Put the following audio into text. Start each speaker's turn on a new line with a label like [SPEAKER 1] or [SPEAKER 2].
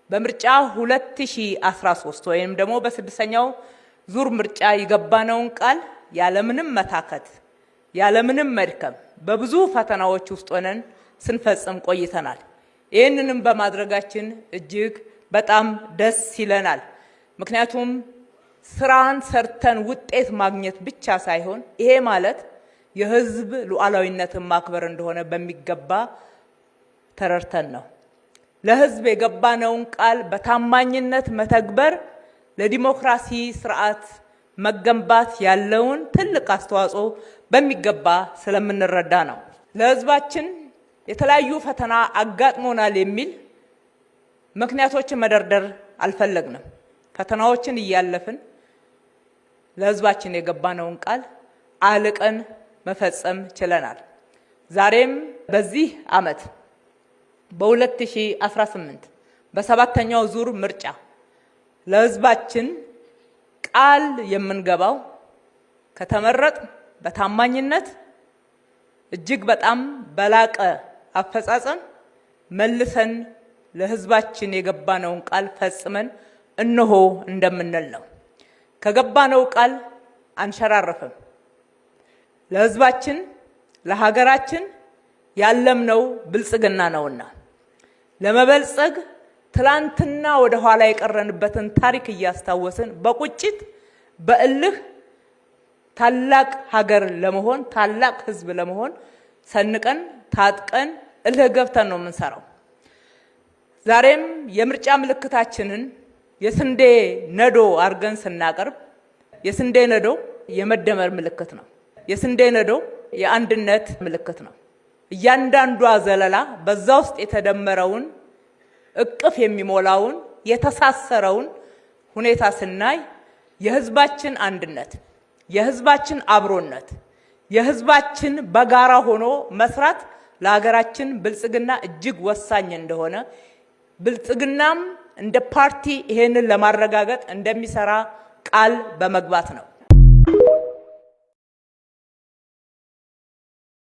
[SPEAKER 1] በምርጫ 2013 ወይም ደግሞ በስድስተኛው ዙር ምርጫ የገባነውን ቃል ያለምንም መታከት ያለምንም መድከም በብዙ ፈተናዎች ውስጥ ሆነን ስንፈጽም ቆይተናል። ይህንንም በማድረጋችን እጅግ በጣም ደስ ይለናል። ምክንያቱም ስራን ሰርተን ውጤት ማግኘት ብቻ ሳይሆን ይሄ ማለት የህዝብ ሉዓላዊነትን ማክበር እንደሆነ በሚገባ ተረድተን ነው። ለህዝብ የገባነውን ቃል በታማኝነት መተግበር ለዲሞክራሲ ስርዓት መገንባት ያለውን ትልቅ አስተዋጽኦ በሚገባ ስለምንረዳ ነው። ለህዝባችን የተለያዩ ፈተና አጋጥሞናል የሚል ምክንያቶችን መደርደር አልፈለግንም። ፈተናዎችን እያለፍን ለህዝባችን የገባነውን ቃል አልቀን መፈጸም ችለናል። ዛሬም በዚህ ዓመት በ2018 በሰባተኛው ዙር ምርጫ ለህዝባችን ቃል የምንገባው ከተመረጥ በታማኝነት እጅግ በጣም በላቀ አፈጻጸም መልሰን ለህዝባችን የገባነውን ቃል ፈጽመን እነሆ እንደምንል ነው። ከገባነው ቃል አንሸራረፍም። ለህዝባችን ለሀገራችን ያለምነው ብልጽግና ነውና ለመበልጸግ ትላንትና ወደ ኋላ የቀረንበትን ታሪክ እያስታወስን በቁጭት በእልህ ታላቅ ሀገር ለመሆን ታላቅ ህዝብ ለመሆን ሰንቀን ታጥቀን እልህ ገብተን ነው የምንሰራው። ዛሬም የምርጫ ምልክታችንን የስንዴ ነዶ አርገን ስናቀርብ የስንዴ ነዶ የመደመር ምልክት ነው። የስንዴ ነዶ የአንድነት ምልክት ነው። እያንዳንዷ ዘለላ በዛ ውስጥ የተደመረውን እቅፍ የሚሞላውን የተሳሰረውን ሁኔታ ስናይ የህዝባችን አንድነት፣ የህዝባችን አብሮነት፣ የህዝባችን በጋራ ሆኖ መስራት ለሀገራችን ብልጽግና እጅግ ወሳኝ እንደሆነ ብልጽግናም እንደ ፓርቲ ይሄንን ለማረጋገጥ እንደሚሰራ ቃል በመግባት ነው።